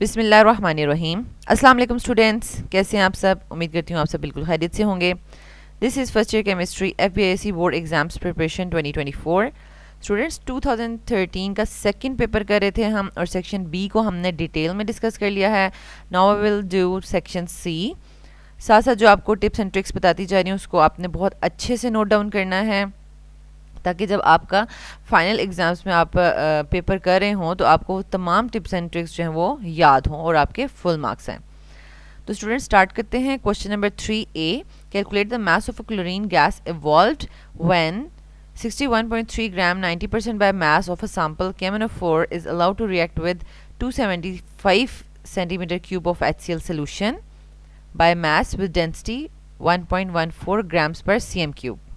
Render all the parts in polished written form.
बिस्मिल्लाहिर्रहमानिर्रहीम। अस्सलाम वालेकुम स्टूडेंट्स, कैसे हैं आप सब? उम्मीद करती हूँ आप सब बिल्कुल खैरियत से होंगे। This is first year chemistry FBIC board exams preparation 2024। Students 2013 का सेकंड पेपर कर रहे थे हम, और सेक्शन बी को हमने डिटेल में डिस्कस कर लिया है। Now I will do section C. साथ साथ जो आपको टिप्स एंड ट्रिक्स बताती जा रही हूँ उसको आपने बहुत अच्छे से नोट डाउन करना है, ताकि जब आपका फाइनल एग्ज़ाम्स में आप पेपर कर रहे हों तो आपको तमाम टिप्स एंड ट्रिक्स जो हैं वो याद हों और आपके फुल मार्क्स आएँ। तो स्टूडेंट स्टार्ट करते हैं। Question number 3A, calculate the mass of a chlorine gas evolved when 61.3 gram 90% by mass of a sample KMnO4 is allowed to react with 275 centimeter cube of HCl solution by mass with density 1.14 grams per cm cube।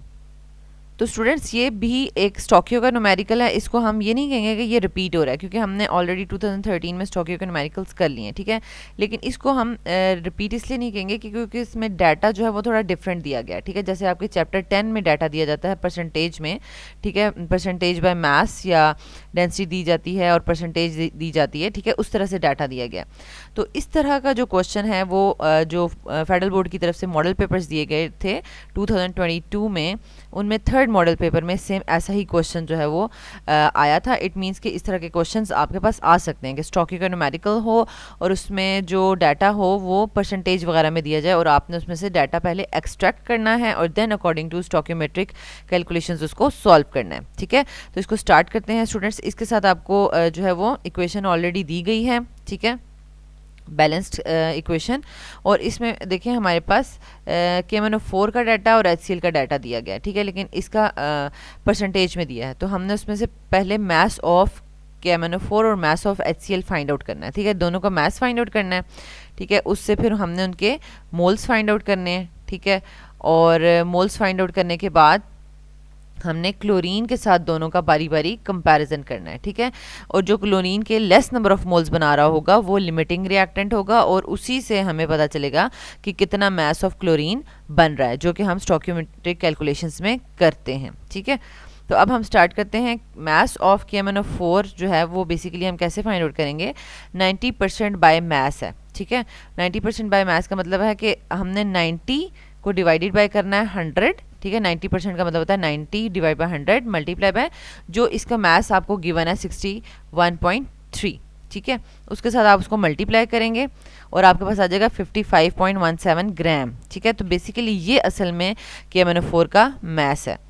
तो students ये भी एक स्टोकियो का numerical है, इसको हम ये नहीं कहेंगे कि ये रिपीट हो रहा है, क्योंकि हमने ऑलरेडी 2013 में स्टोकियो के न्यूमेरिकल्स कर लिए हैं, ठीक है। लेकिन इसको हम रिपीट इसलिए नहीं कहेंगे क्योंकि इसमें डाटा जो है वो थोड़ा डिफरेंट दिया गया है, ठीक है। जैसे आपके चैप्टर 10 में डाटा दिया जाता है परसेंटेज में, ठीक है, परसेंटेज बाय मास या डेंसिटी दी जाती है और परसेंटेज दी जाती है, ठीक है, उस तरह से डाटा दिया गया। तो इस तरह का जो क्वेश्चन है वो जो फेडरल बोर्ड की तरफ से मॉडल पेपर्स दिए गए थे 2022 में, उनमें थर्ड मॉडल पेपर में सेम ऐसा ही क्वेश्चन जो है वो आया था। इट मींस कि इस तरह के क्वेश्चंस आपके पास आ सकते हैं कि स्टोकियो का न्यूमेरिकल हो और उसमें जो डाटा हो वो परसेंटेज वगैरह में दिया जाए, और आपने उसमें से डाटा पहले एक्सट्रैक्ट करना है और देन अकॉर्डिंग टू स्टोकियोमेट्रिक कैलकुलेशंस उसको सॉल्व करना है, ठीक है। तो इसको स्टार्ट करते हैं स्टूडेंट्स। इसके साथ आपको जो है वो इक्वेशन ऑलरेडी दी गई है, ठीक है, बैलेंस्ड इक्वेशन। और इसमें देखिए हमारे पास KMnO4 का डाटा और HCl का डाटा दिया गया है, ठीक है, लेकिन इसका परसेंटेज में दिया है। तो हमने उसमें से पहले मास ऑफ KMnO4 और mass of HCl find out करना है, ठीक है, दोनों का मास फाइंड आउट करना है, ठीक है। उससे फिर हमने उनके मोल्स फाइंड आउट करने हैं, ठीक है, और मोल्स फाइंड आउट करने के बाद हमने क्लोरीन के साथ दोनों का बारी बारी कंपैरिजन करना है, ठीक है। और जो क्लोरीन के लेस नंबर ऑफ मोल्स बना रहा होगा वो लिमिटिंग रिएक्टेंट होगा, और उसी से हमें पता चलेगा कि कितना मास ऑफ क्लोरीन बन रहा है, जो कि हम स्टोकियोमेट्रिक कैलकुलेशंस में करते हैं, ठीक है। तो अब हम स्टार्ट करते हैं। मास ऑफ KMnO4 जो है वो बेसिकली हम कैसे फाइंड आउट करेंगे, 90% बाय मास है, ठीक है। 90% बाय मास का मतलब है कि हमने 90 को डिवाइडेड बाय करना है 100, ठीक है। 90% का मतलब होता है 90 डिवाइड बाय 100 मल्टीप्लाई बाय जो इसका मास आपको गिवन है 61.3, ठीक है, उसके साथ आप उसको मल्टीप्लाई करेंगे और आपके पास आ जाएगा 55.17 ग्राम, ठीक है। तो बेसिकली ये असल में KMnO4 का मास है।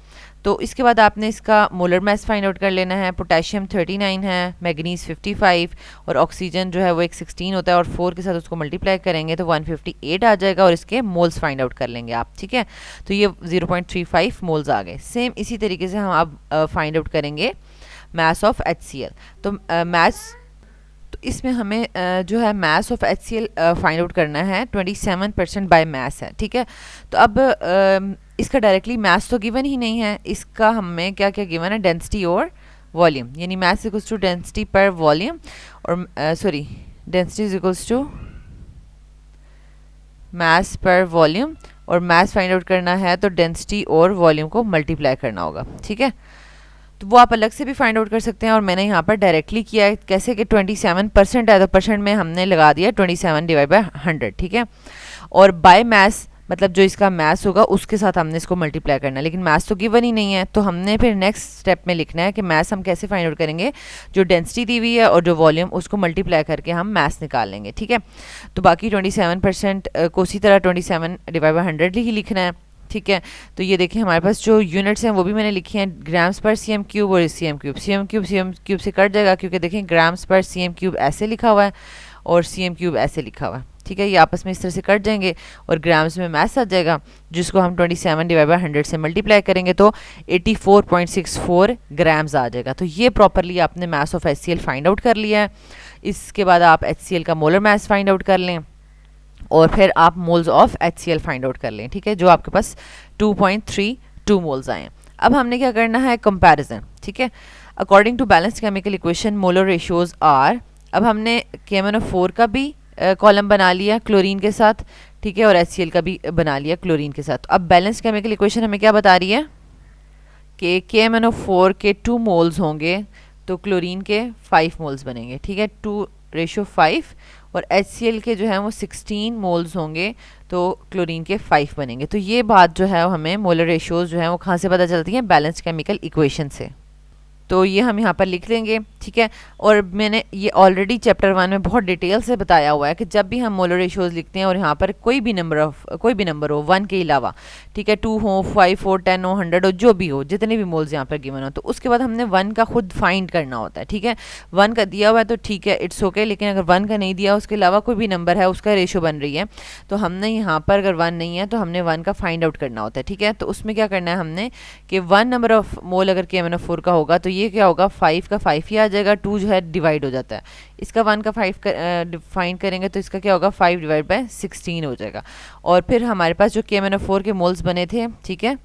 तो इसके बाद आपने इसका मोलर मास फाइंड आउट कर लेना है। पोटेशियम 39 है, मैग्नीज 55 और ऑक्सीजन जो है वो एक 16 होता है, और 4 के साथ उसको मल्टीप्लाई करेंगे तो 158 आ जाएगा, और इसके मोल्स फाइंड आउट कर लेंगे आप, ठीक है। तो ये 0.35 मोल्स आ गए। सेम इसी तरीके से हम अब फाइंड आउट करेंगे मास ऑफ HCl। तो तो इसमें हमें जो है mass of HCl find out करना है, 27% बाय मास है, ठीक है। तो अब इसका डायरेक्टली मास तो गिवन ही नहीं है, इसका हमें क्या क्या गिवन है, डेंसिटी और वॉल्यूम, यानी मास इक्वल्स टू डेंसिटी पर वॉल्यूम, और sorry density is equals to mass पर वॉल्यूम, और मास फाइंड आउट करना है तो डेंसिटी और वॉल्यूम को मल्टीप्लाई करना होगा, ठीक है। तो वो आप अलग से भी फाइंड आउट कर सकते हैं, और मैंने यहाँ पर डायरेक्टली किया है। कैसे कि 27% है तो परसेंट में हमने लगा दिया 27 डिवाइड बाय 100, ठीक है। और बाय मास मतलब जो इसका मास होगा उसके साथ हमने इसको मल्टीप्लाई करना है, लेकिन मास तो गिवन ही नहीं है, तो हमने फिर नेक्स्ट स्टेप में लिखना है कि मास हम कैसे फाइंड आउट करेंगे, जो डेंसिटी दी हुई है और जो वॉल्यूम उसको मल्टीप्लाई करके हम मास निकाल लेंगे, ठीक है। तो बाकी 27% को उसी तरह 27 डिवाइड बाय 100 ही लिखना है, ठीक है। तो ये देखिए हमारे पास जो यूनिट्स हैं वो भी मैंने लिखी हैं, ग्राम्स पर CM क्यूब और CM क्यूब। CM क्यूब से कट जाएगा, क्योंकि देखें ग्राम्स पर CM क्यूब ऐसे लिखा हुआ है और CM क्यूब ऐसे लिखा हुआ है, ठीक है। ये आपस में इस तरह से कट जाएंगे और ग्राम्स में मास आ जाएगा, जिसको हम 27 डिवाइड बाय 100 से मल्टीप्लाई करेंगे तो 84.64 ग्राम्स आ जाएगा। तो ये प्रॉपरली आपने mass of HCl find out कर लिया है। इसके बाद आप HCl का मोलर मास फाइंड आउट कर लें, और फिर आप moles of HCl find out कर लें, ठीक है, जो आपके पास 2.32 मोल्स आए। अब हमने क्या करना है, कंपैरिजन, ठीक है। According to balanced chemical equation molar ratios are, अब हमने KMnO4 का भी कॉलम बना लिया क्लोरीन के साथ, ठीक है, और HCl का भी बना लिया क्लोरीन के साथ। अब बैलेंस्ड केमिकल इक्वेशन हमें क्या बता रही है कि KMnO4 के 2 मोल्स होंगे तो क्लोरीन के 5 मोल्स बनेंगे, ठीक है, 2:5 और HCl के जो है वो 16 मोल्स होंगे तो क्लोरीन के 5 बनेंगे। तो ये बात जो है हमें मोलर रेशियोज जो है वो कहाँ से पता चलती हैं, बैलेंस्ड केमिकल इक्वेशन से। तो ये हम यहाँ पर लिख लेंगे, ठीक है। और मैंने ये ऑलरेडी चैप्टर 1 में बहुत डिटेल से बताया हुआ है कि जब भी हम मोलर रेशियोज लिखते हैं और यहाँ पर कोई भी नंबर हो 1 के अलावा, ठीक है, 2 हो, 5 हो, 10 हो, 100 हो, जो भी हो, जितने भी मोल्स यहाँ पर गिवन हो, तो उसके बाद हमने 1 का खुद फाइंड करना होता है, ठीक है। 1 का दिया हुआ है तो ठीक है, इट्स ओके, लेकिन अगर 1 का नहीं दिया, उसके अलावा कोई भी नंबर है, उसका रेशियो बन रही है, तो हमने यहाँ पर अगर 1 नहीं है तो हमने 1 का फाइंड आउट करना होता है, ठीक है। तो उसमें क्या करना है हमने कि 1 नंबर ऑफ मोल अगर KMnO4 का होगा तो ये क्या होगा, 5 का 5 ही आ जाएगा, 2 जो है डिवाइड हो जाता है, इसका 1 का 5 फाइंड करेंगे तो इसका क्या होगा, 5 डिवाइड बाय 16 हो जाएगा। और फिर हमारे पास जो KMnO4 के मोल्स बने थे, ठीक है,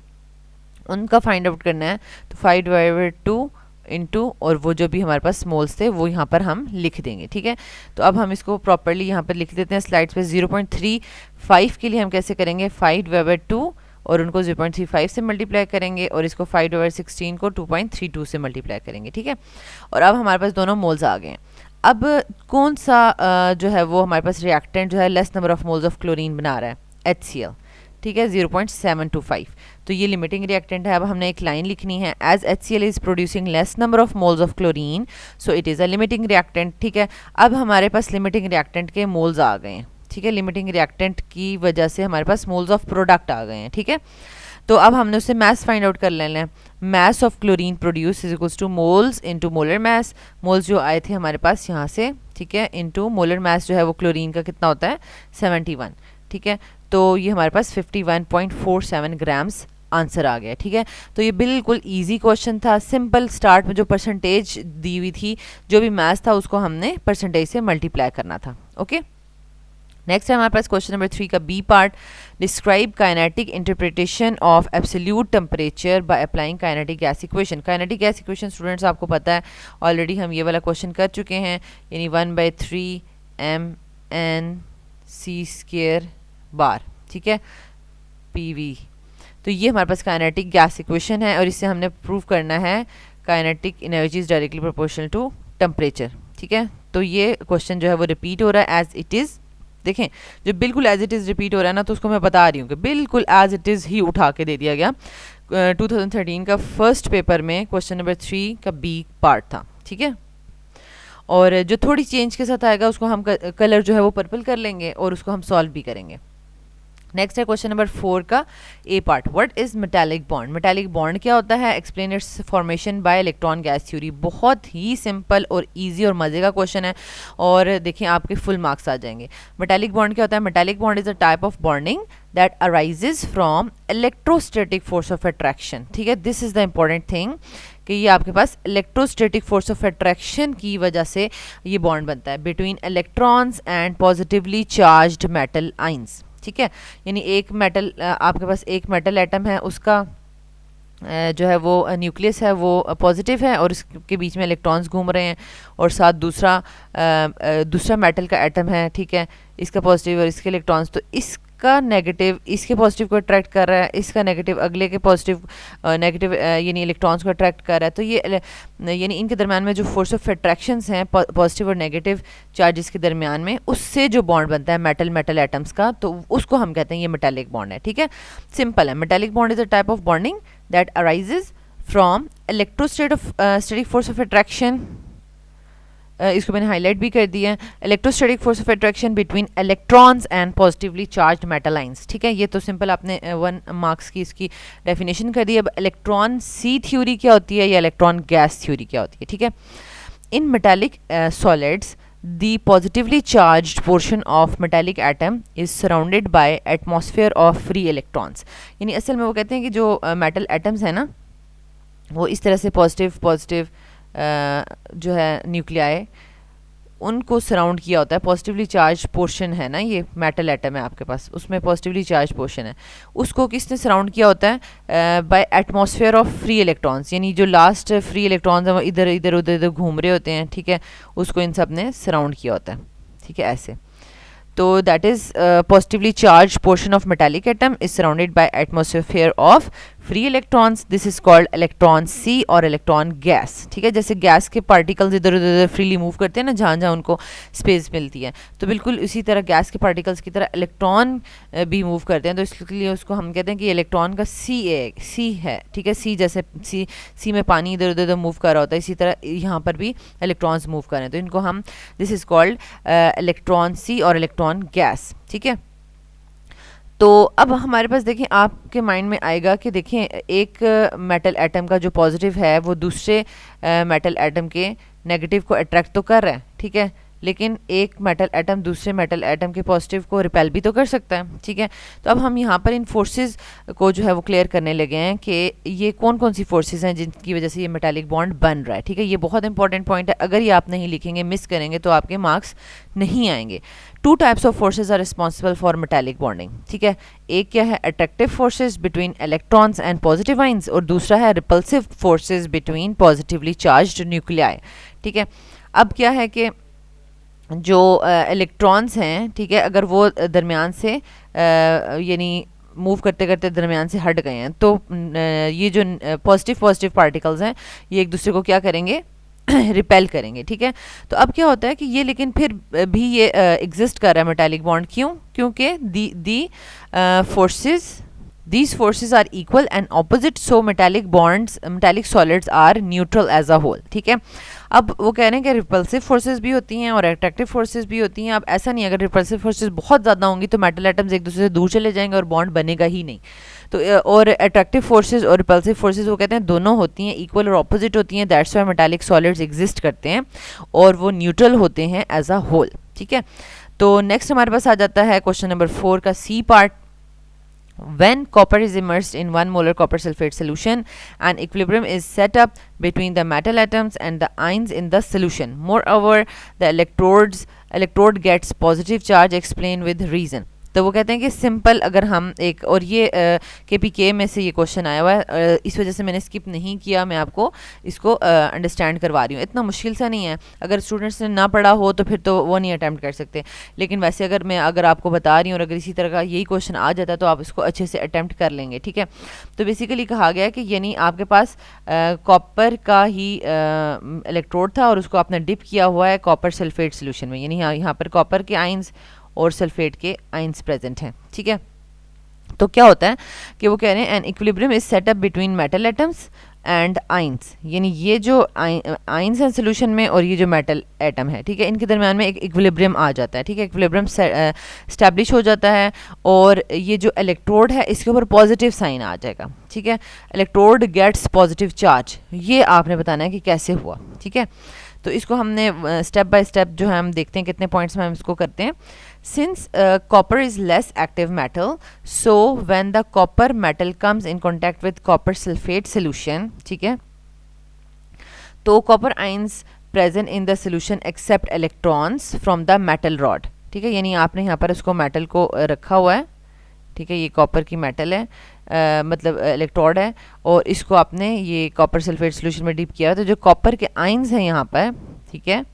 उनका फाइंड आउट करना है, तो 5 डिवाइड बाय 2 इंटू और वो जो भी हमारे पास मोल्स थे वो यहाँ पर हम लिख देंगे, ठीक है। तो अब हम इसको प्रॉपरली यहाँ पर लिख देते हैं स्लाइड्स पे। 0.35 के लिए हम कैसे करेंगे, 5 डिवाइड बाय 2 और उनको 0.35 से मल्टीप्लाई करेंगे और इसको 5 डिवाइड 16 को 2.32 से मल्टीप्लाई करेंगे, ठीक है। और अब हमारे पास दोनों मोल्स आ गए हैं। अब कौन सा जो है वो हमारे पास रिएक्टेंट जो है less number of moles of chlorine बना रहा है, HCl, ठीक है, 0.725। तो ये लिमिटिंग रिएक्टेंट है। अब हमने एक लाइन लिखनी है, as HCl is producing less number of moles of chlorine so it is a limiting reactant, ठीक है। अब हमारे पास लिमिटिंग रिएक्टेंट के मोल्स आ गए हैं, ठीक है। लिमिटिंग रिएक्टेंट की वजह से हमारे पास मोल्स ऑफ प्रोडक्ट आ गए हैं, ठीक है। तो अब हमने उससे मास फाइंड आउट कर लेना है। Mass of chlorine produce is equals two moles into molar mass, moles जो आए थे हमारे पास यहाँ से, ठीक है, इनटू मोलर मास जो है वो क्लोरीन का कितना होता है, 71, ठीक है। तो ये हमारे पास 51.47 ग्राम्स आंसर आ गया, ठीक है। तो ये बिल्कुल इजी क्वेश्चन था, सिंपल। स्टार्ट में जो परसेंटेज दी हुई थी, जो भी मास था उसको हमने परसेंटेज से मल्टीप्लाई करना था, ओके। नेक्स्ट है हमारे पास क्वेश्चन नंबर 3 का B part, describe kinetic interpretation of absolute temperature by applying kinetic gas equation. Kinetic gas equation students आपको पता है, ऑलरेडी हम ये वाला क्वेश्चन कर चुके हैं, यानी 1/3 mNc² बार, ठीक है, PV। तो ये हमारे पास काइनेटिक गैस इक्वेशन है और इससे हमने प्रूव करना है kinetic energy is directly proportional to temperature, ठीक है। तो ये क्वेश्चन जो है वो रिपीट हो रहा है एज इट इज़। देखें, जो बिल्कुल एज इट इज़ रिपीट हो रहा है ना, तो उसको मैं बता रही हूँ कि बिल्कुल एज इट इज़ ही उठा के दे दिया गया। 2013 का फर्स्ट पेपर में क्वेश्चन नंबर 3 का बी पार्ट था, ठीक है। और जो थोड़ी चेंज के साथ आएगा उसको हम कलर जो है वो पर्पल कर लेंगे और उसको हम सॉल्व भी करेंगे। नेक्स्ट है क्वेश्चन नंबर 4 का A part, what is metallic bond. Metallic bond क्या होता है, explain its formation by electron gas theory. बहुत ही सिंपल और इजी और मजे का क्वेश्चन है और देखिए आपके फुल मार्क्स आ जाएंगे। मेटालिक बॉन्ड क्या होता है, metallic bond is a type of bonding that arises from electrostatic force of attraction, ठीक है। This is the important thing कि ये आपके पास इलेक्ट्रोस्टैटिक फोर्स ऑफ अट्रैक्शन की वजह से ये बॉन्ड बनता है between electrons and positively charged metal ions, ठीक है। यानी एक मेटल, आपके पास एक मेटल एटम है, उसका जो है वो न्यूक्लियस है वो पॉजिटिव है और इसके बीच में इलेक्ट्रॉन्स घूम रहे हैं, और साथ दूसरा मेटल का एटम है, ठीक है, इसका पॉजिटिव और इसके इलेक्ट्रॉन्स, तो इसका नेगेटिव इसके पॉजिटिव को अट्रैक्ट कर रहा है, इसका नेगेटिव अगले के पॉजिटिव नेगेटिव यानी इलेक्ट्रॉन्स को अट्रैक्ट कर रहा है। तो ये यानी इनके दरम्यान में जो फोर्स ऑफ अट्रैक्शंस हैं पॉजिटिव और नेगेटिव चार्जेस के दरमियान में, उससे जो बॉन्ड बनता है मेटल एटम्स का, तो उसको हम कहते हैं ये मेटालिक बॉन्ड है, ठीक है। सिंपल है, metallic bond is a type of bonding that arises from electrostatic force of attraction. इसको मैंने हाईलाइट भी कर दिया है, electrostatic force of attraction between electrons and positively charged metal ions, ठीक है। ये तो सिंपल आपने 1 मार्क्स की इसकी डेफिनेशन कर दी। अब इलेक्ट्रॉन सी थ्योरी क्या होती है या इलेक्ट्रॉन गैस थ्योरी क्या होती है, ठीक है। In metallic solids the positively charged portion of metallic atom is surrounded by atmosphere of free electrons। यानी असल में वो कहते हैं कि जो मेटल एटम्स है ना, वो इस तरह से पॉजिटिव जो है न्यूक्लियाई, उनको सराउंड किया होता है। पॉजिटिवली चार्ज पोर्शन है ना, ये मेटल एटम है आपके पास, उसमें पॉजिटिवली चार्ज पोर्शन है, उसको किसने सराउंड किया होता है, by atmosphere of free electrons. यानी जो लास्ट फ्री इलेक्ट्रॉन्स हैं वो इधर उधर घूम रहे होते हैं, ठीक है, उसको इन सब ने सराउंड किया होता है, ठीक है, ऐसे। तो that is positively charge portion of metallic atom is surrounded by atmosphere of free electrons, this is called electron sea और इलेक्ट्रॉन गैस, ठीक है। जैसे गैस के पार्टिकल्स इधर उधर फ्रीली मूव करते हैं ना जहाँ जहाँ उनको स्पेस मिलती है, तो बिल्कुल इसी तरह गैस के पार्टिकल्स की तरह इलेक्ट्रॉन भी मूव करते हैं, तो इसलिए उसको हम कहते हैं कि इलेक्ट्रॉन का सी है, ठीक है। सी जैसे सी में पानी इधर उधर मूव कर रहा होता है, इसी तरह यहाँ पर भी इलेक्ट्रॉन्स मूव कर रहे हैं, तो इनको हम this is called electron sea और इलेक्ट्रॉन गैस, ठीक है। तो अब हमारे पास देखें, आपके माइंड में आएगा कि देखें एक मेटल एटम का जो पॉजिटिव है वो दूसरे मेटल एटम के नेगेटिव को अट्रैक्ट तो कर रहा है, ठीक है, लेकिन एक मेटल एटम दूसरे मेटल एटम के पॉजिटिव को रिपेल भी तो कर सकता है, ठीक है। तो अब हम यहाँ पर इन फोर्सेस को जो है वो क्लियर करने लगे हैं कि ये कौन कौन सी फोर्सेस हैं जिनकी वजह से ये मेटालिक बॉन्ड बन रहा है, ठीक है। ये बहुत इंपॉर्टेंट पॉइंट है, अगर ये आप नहीं लिखेंगे, मिस करेंगे तो आपके मार्क्स नहीं आएंगे। 2 types of forces are responsible for metallic bonding, ठीक है। एक क्या है, attractive forces between electrons and positive ions, और दूसरा है repulsive forces between positively charged nuclei, ठीक है। अब क्या है कि जो इलेक्ट्रॉन्स हैं, ठीक है, अगर वो दरमियान से यानी मूव करते करते दरमियान से हट गए हैं, तो ये जो पॉजिटिव पार्टिकल्स हैं ये एक दूसरे को क्या करेंगे, रिपेल करेंगे, ठीक है। तो अब क्या होता है कि ये लेकिन फिर भी ये एग्जिस्ट कर रहा है मेटालिक बॉन्ड, क्यों? क्योंकि these forces are equal and opposite, so metallic solids are neutral as a whole, ठीक है। अब वो कह रहे हैं कि रिपल्सिव फोर्सेस भी होती हैं और अट्रैक्टिव फोर्सेस भी होती हैं। अब ऐसा नहीं, अगर रिपल्सिव फोर्सेस बहुत ज़्यादा होंगी तो मेटल एटम्स एक दूसरे से दूर चले जाएंगे और बॉन्ड बनेगा ही नहीं। तो और अट्रैक्टिव फोर्सेस और रिपल्सिव फोर्सेस वो कहते हैं दोनों होती हैं, इक्वल और ऑपोजिट होती हैं, that's why metallic solids exist करते हैं और वो न्यूट्रल होते हैं एज अ होल, ठीक है। तो नेक्स्ट हमारे पास आ जाता है क्वेश्चन नंबर 4 का C part. When copper is immersed in 1 molar copper sulfate solution, an equilibrium is set up between the metal atoms and the ions in the solution. Moreover, the electrode gets positive charge. Explain with reason. तो वो कहते हैं कि simple अगर हम एक, और ये KPK में से ये क्वेश्चन आया हुआ है, इस वजह से मैंने स्किप नहीं किया, मैं आपको इसको अंडरस्टैंड करवा रही हूँ। इतना मुश्किल सा नहीं है, अगर स्टूडेंट्स ने ना पढ़ा हो तो फिर तो वो नहीं अटैम्प्ट कर सकते, लेकिन वैसे अगर आपको बता रही हूँ और अगर इसी तरह का यही क्वेश्चन आ जाता है तो आप इसको अच्छे से अटैम्प्ट कर लेंगे, ठीक है। तो बेसिकली कहा गया कि यानी आपके पास कॉपर का ही इलेक्ट्रोड था और उसको आपने डिप किया हुआ है कॉपर सल्फेट सोल्यूशन में, यानी यहाँ पर कॉपर के आइंस और सल्फेट के आइंस प्रेजेंट हैं, ठीक है। तो क्या होता है कि वो कह रहे हैं N equilibrium is set up between metal atoms and ions, यानी ये जो आइंस हैं सोल्यूशन में और ये जो मेटल एटम है, ठीक है, इनके दरमियान में एक इक्विलिब्रियम आ जाता है, ठीक है। इक्विलिब्रियम स्टैब्लिश हो जाता है और ये जो इलेक्ट्रोड है इसके ऊपर पॉजिटिव साइन आ जाएगा, ठीक है। इलेक्ट्रोड गेट्स पॉजिटिव चार्ज, ये आपने बताना है कि कैसे हुआ, ठीक है। तो इसको हमने स्टेप बाय स्टेप जो है हम देखते हैं कितने पॉइंट्स में हम इसको करते हैं। Since copper is less active metal, so when the copper metal comes in contact with copper sulfate solution, ठीक है, तो copper ions present in the solution accept electrons from the metal rod, ठीक है। यानी आपने यहाँ पर इसको मेटल को रखा हुआ है, ठीक है, ये कॉपर की मेटल है, मतलब इलेक्ट्रोड है, और इसको आपने ये कॉपर सल्फेट सोल्यूशन में डिप किया, तो जो कॉपर के आइंस हैं यहाँ पर, ठीक है।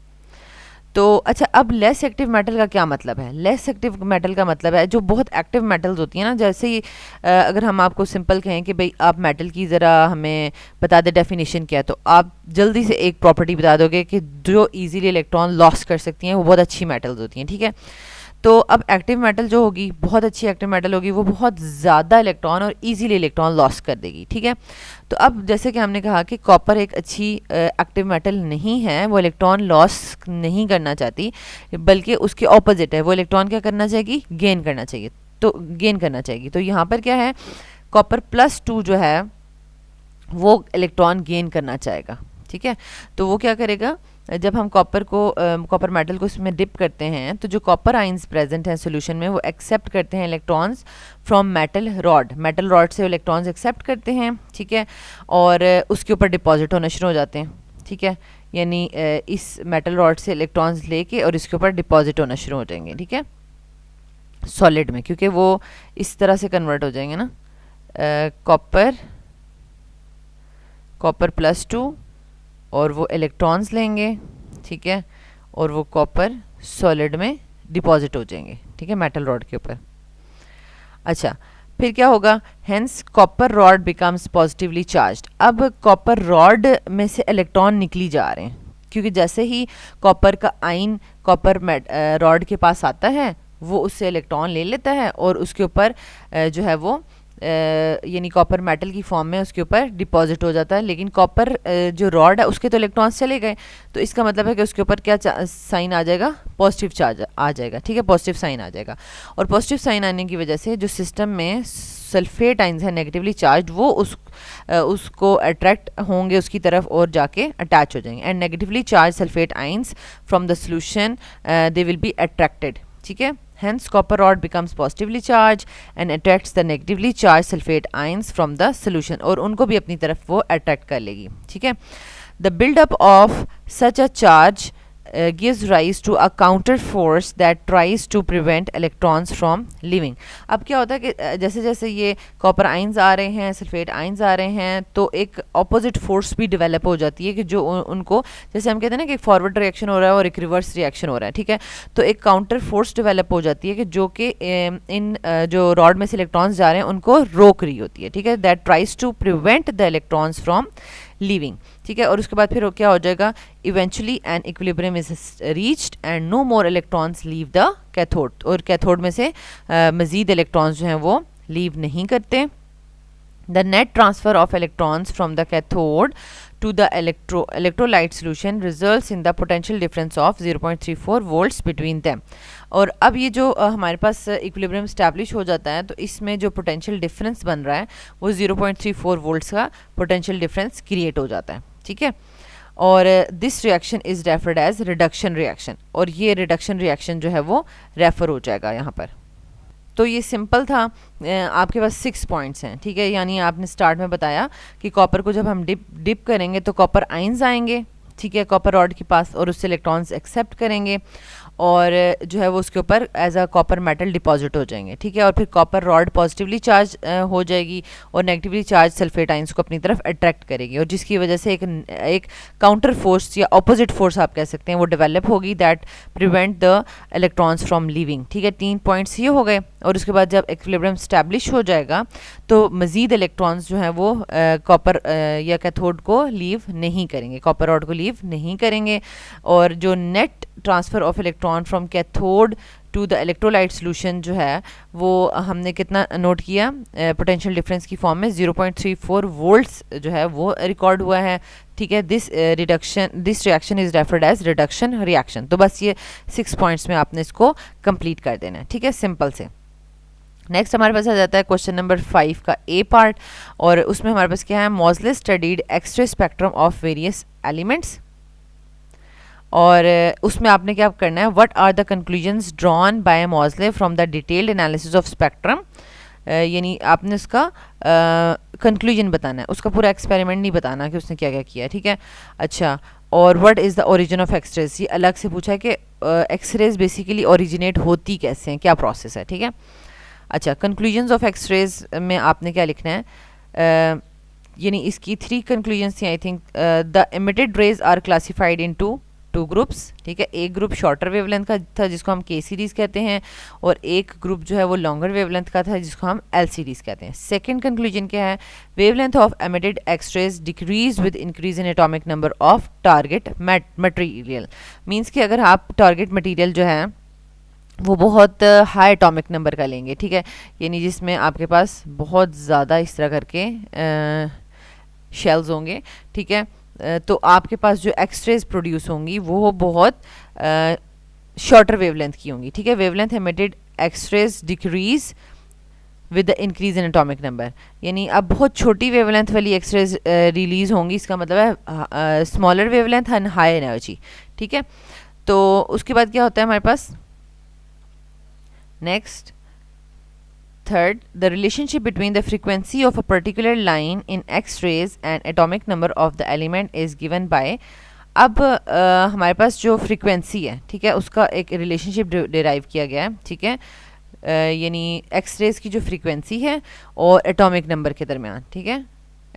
तो अच्छा, अब लेस एक्टिव मेटल का क्या मतलब है? लेस एक्टिव मेटल का मतलब है जो बहुत एक्टिव मेटल्स होती हैं ना, जैसे ही अगर हम आपको सिंपल कहें कि भाई आप मेटल की ज़रा हमें बता दें डेफिनेशन क्या है, तो आप जल्दी से एक प्रॉपर्टी बता दोगे कि जो इजीली इलेक्ट्रॉन लॉस कर सकती हैं वो बहुत अच्छी मेटल्स होती हैं, ठीक है। तो अब एक्टिव मेटल जो होगी, बहुत अच्छी एक्टिव मेटल होगी, वो बहुत ज़्यादा इलेक्ट्रॉन और इजीली इलेक्ट्रॉन लॉस कर देगी, ठीक है। तो अब जैसे कि हमने कहा कि कॉपर एक अच्छी एक्टिव मेटल नहीं है, वो इलेक्ट्रॉन लॉस नहीं करना चाहती, बल्कि उसके ऑपोजिट है, वो इलेक्ट्रॉन क्या करना चाहेगी, गेन करना चाहिए, तो गेन करना चाहेगी। तो यहाँ पर क्या है, कॉपर +2 जो है वो इलेक्ट्रॉन गेन करना चाहेगा, ठीक है। तो वो क्या करेगा, जब हम कॉपर मेटल को इसमें डिप करते हैं तो जो कॉपर आइंस प्रेजेंट हैं सोल्यूशन में वो एक्सेप्ट करते हैं इलेक्ट्रॉन्स फ्रॉम मेटल रॉड से इलेक्ट्रॉन्स एक्सेप्ट करते हैं, ठीक है, और उसके ऊपर डिपॉजिट होना शुरू हो जाते हैं, ठीक है। यानी इस मेटल रॉड से इलेक्ट्रॉन्स लेके और इसके ऊपर डिपॉजिट होना शुरू हो जाएंगे, ठीक है, सॉलिड में, क्योंकि वो इस तरह से कन्वर्ट हो जाएंगे ना, कॉपर +2 और वो इलेक्ट्रॉन्स लेंगे, ठीक है, और वो कॉपर सॉलिड में डिपॉजिट हो जाएंगे, ठीक है, मेटल रॉड के ऊपर। अच्छा, फिर क्या होगा, hence copper rod becomes positively charged. अब कॉपर रॉड में से इलेक्ट्रॉन निकली जा रहे हैं, क्योंकि जैसे ही कॉपर का आइन कॉपर रॉड के पास आता है वो उससे इलेक्ट्रॉन ले लेता है और उसके ऊपर जो है वो यानी कॉपर मेटल की फॉर्म में उसके ऊपर डिपॉजिट हो जाता है। लेकिन कॉपर जो रॉड है उसके तो इलेक्ट्रॉन्स चले गए, तो इसका मतलब है कि उसके ऊपर क्या साइन आ जाएगा, पॉजिटिव चार्ज आ जाएगा, ठीक है, पॉजिटिव साइन आ जाएगा। और पॉजिटिव साइन आने की वजह से जो सिस्टम में सल्फेट आइंस है नेगेटिवली चार्ज, वो उसको अट्रैक्ट होंगे उसकी तरफ और जाके अटैच हो जाएंगे। And negatively charge sulphate ions from the solution they will be attracted, ठीक है। Hence, copper rod becomes positively charged and attracts the negatively charged sulfate ions from the solution, और उनको भी अपनी तरफ वो attract कर लेगी, ठीक है। The buildup of such a charge gives rise to a counter force that tries to prevent electrons from leaving। अब क्या होता है कि जैसे जैसे ये कॉपर आइंस आ रहे हैं, सल्फेट आइंस आ रहे हैं, तो एक ऑपोजिट फोर्स भी डेवलप हो जाती है कि जो उनको, जैसे हम कहते हैं ना कि एक फॉरवर्ड रिएक्शन हो रहा है और एक रिवर्स रिएक्शन हो रहा है, ठीक है, तो एक काउंटर फोर्स डेवलप हो जाती है कि जो कि इन जो रॉड में से इलेक्ट्रॉन्स जा रहे हैं उनको रोक रही होती है, ठीक है, that tries to prevent the electrons from leaving, ठीक है। और उसके बाद फिर क्या हो जाएगा, eventually an equilibrium is reached and no more electrons leave the cathode, और कैथोड में से मजीद इलेक्ट्रॉन्स जो हैं वो लीव नहीं करते। The net transfer of electrons from the cathode to the electrolyte solution results in the potential difference of 0.34 volts between them। और अब ये जो हमारे पास इक्विलिब्रियम स्टैब्लिश हो जाता है, तो इसमें जो पोटेंशियल डिफरेंस बन रहा है वो 0.34 वोल्ट्स का पोटेंशियल डिफरेंस क्रिएट हो जाता है, ठीक है। और this reaction is referred as reduction reaction, और ये रिडक्शन रिएक्शन जो है वो रेफर हो जाएगा यहाँ पर। तो ये सिंपल था, आपके पास 6 पॉइंट्स हैं, ठीक है। यानी आपने स्टार्ट में बताया कि कॉपर को जब हम डिप करेंगे तो कॉपर आइंस आएंगे, ठीक है, कॉपर रॉड के पास, और उससे इलेक्ट्रॉन्स एक्सेप्ट करेंगे और जो है वो उसके ऊपर as a copper metal deposit हो जाएंगे, ठीक है। और फिर कॉपर रॉड पॉजिटिवली चार्ज हो जाएगी और नेगेटिवली चार्ज सल्फेट आइंस को अपनी तरफ अट्रैक्ट करेगी, और जिसकी वजह से एक काउंटर फोर्स या ऑपोजिट फोर्स आप कह सकते हैं वो डेवलप होगी, that prevent the electrons from leaving, ठीक है। 3 पॉइंट्स ये हो गए। और उसके बाद जब इक्विलिब्रियम स्टैब्लिश हो जाएगा तो मज़ीद इलेक्ट्रॉन्स जो हैं वो कॉपर या कैथोड को लीव नहीं करेंगे, कॉपर रॉड को लीव नहीं करेंगे, और जो net transfer of electron from cathode to the electrolyte solution जो है वो हमने कितना नोट किया, पोटेंशियल डिफरेंस की फॉर्म में 0.34 वोल्ट्स जो है वो रिकॉर्ड हुआ है, ठीक है। This reaction is referred as reduction reaction. तो बस ये 6 पॉइंट्स में आपने इसको कंप्लीट कर देना है, ठीक है, सिंपल से। नेक्स्ट हमारे पास आ जाता है क्वेश्चन नंबर 5 का ए पार्ट, और उसमें हमारे पास क्या है, Moseley studied X-ray spectrum of various elements, और उसमें आपने क्या करना है, what are the conclusions drawn by Moseley from the detailed analysis of spectrum, यानी आपने उसका कंक्लूजन बताना है, उसका पूरा एक्सपेरिमेंट नहीं बताना कि उसने क्या क्या किया, ठीक है। अच्छा, और what is the origin of X rays, ये अलग से पूछा है कि एक्सरेज बेसिकली ओरिजिनेट होती कैसे हैं, क्या प्रोसेस है, ठीक है। अच्छा, कंक्लूजन्स ऑफ एक्सरेज में आपने क्या लिखना है, यानी इसकी 3 कंक्लूजन्स थी I think. The emitted rays are classified into 2 groups, ठीक है। एक ग्रुप शॉर्टर वेवलेंथ का था जिसको हम के सीरीज़ कहते हैं, और एक ग्रुप जो है वो लॉन्गर वेवलेंथ का था जिसको हम एल सीरीज़ कहते हैं। सेकंड कंक्लूजन क्या है, wavelength of emitted X rays decreases with increase in atomic number of target material, means कि अगर आप टारगेट मटेरियल जो है वो बहुत हाई एटॉमिक नंबर का लेंगे, ठीक है, यानी जिसमें आपके पास बहुत ज़्यादा इस तरह करके शेल्स होंगे, ठीक है, तो आपके पास जो एक्सरेज प्रोड्यूस होंगी वो बहुत शॉर्टर वेवलेंथ की होंगी, ठीक है। Wavelength emitted X rays decreases with the increase in atomic number, यानी अब बहुत छोटी वेवलेंथ वाली एक्सरेज रिलीज होंगी, इसका मतलब है smaller wavelength and high energy, ठीक है। तो उसके बाद क्या होता है हमारे पास, next third, the relationship between the frequency of a particular line in X-rays and atomic number of the element is given by, अब हमारे पास जो फ्रीक्वेंसी है, ठीक है, उसका एक रिलेशनशिप डिराइव किया गया है, ठीक है, यानी एक्स-रेज की जो फ्रीक्वेंसी है और एटॉमिक नंबर के दरमियान, ठीक है,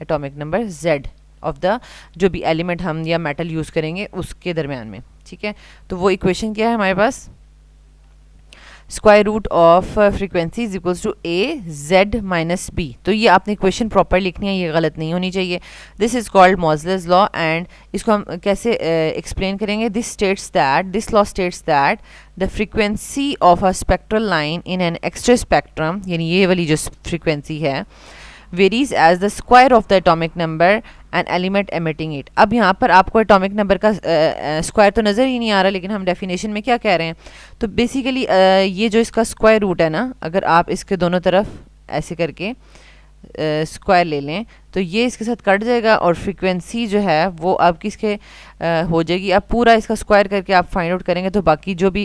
atomic number Z of the जो भी एलिमेंट हम या मेटल यूज़ करेंगे उसके दरमियान में, ठीक है। तो वो इक्वेशन क्या है हमारे पास, square root of frequency is equals to a Z minus b. तो ये आपने क्वेश्चन प्रॉपर लिखनी है, ये गलत नहीं होनी चाहिए। This is called Moseley's law and इसको हम कैसे एक्सप्लेन करेंगे। This law states that the frequency of a spectral line in an X-ray spectrum, यानी ये वाली जो फ्रीक्वेंसी है, varies as the square of the atomic number and element emitting it. अब यहाँ पर आपको एटॉमिक नंबर का स्क्वायर तो नज़र ही नहीं आ रहा, लेकिन हम डेफिनेशन में क्या कह रहे हैं, तो बेसिकली ये जो इसका स्क्वायर रूट है ना, अगर आप इसके दोनों तरफ ऐसे करके स्क्वायर ले लें तो ये इसके साथ कट जाएगा और फ्रीक्वेंसी जो है वो अब किसके हो जाएगी। अब पूरा इसका स्क्वायर करके आप फाइंड आउट करेंगे तो बाकी जो भी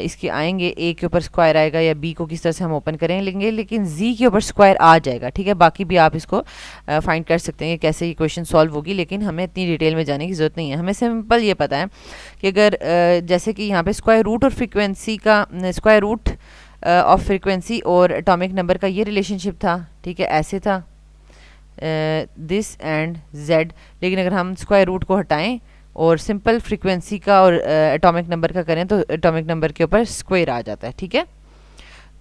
इसके आएंगे, ए के ऊपर स्क्वायर आएगा या बी को किस तरह से हम ओपन करेंगे, लेकिन जी के ऊपर स्क्वायर आ जाएगा। ठीक है, बाकी भी आप इसको फाइंड कर सकते हैं कैसे ये क्वेश्चन सॉल्व होगी, लेकिन हमें इतनी डिटेल में जाने की ज़रूरत नहीं है। हमें सिंपल ये पता है कि अगर जैसे कि यहाँ पर स्क्वायर रूट और फ्रीक्वेंसी का स्क्वायर रूट ऑफ फ्रीक्वेंसी और एटॉमिक नंबर का ये रिलेशनशिप था, ठीक है, ऐसे था दिस एंड जेड। लेकिन अगर हम स्क्वायर रूट को हटाएं और सिंपल फ्रीक्वेंसी का और एटॉमिक नंबर का करें तो एटॉमिक नंबर के ऊपर स्क्वायर आ जाता है। ठीक है,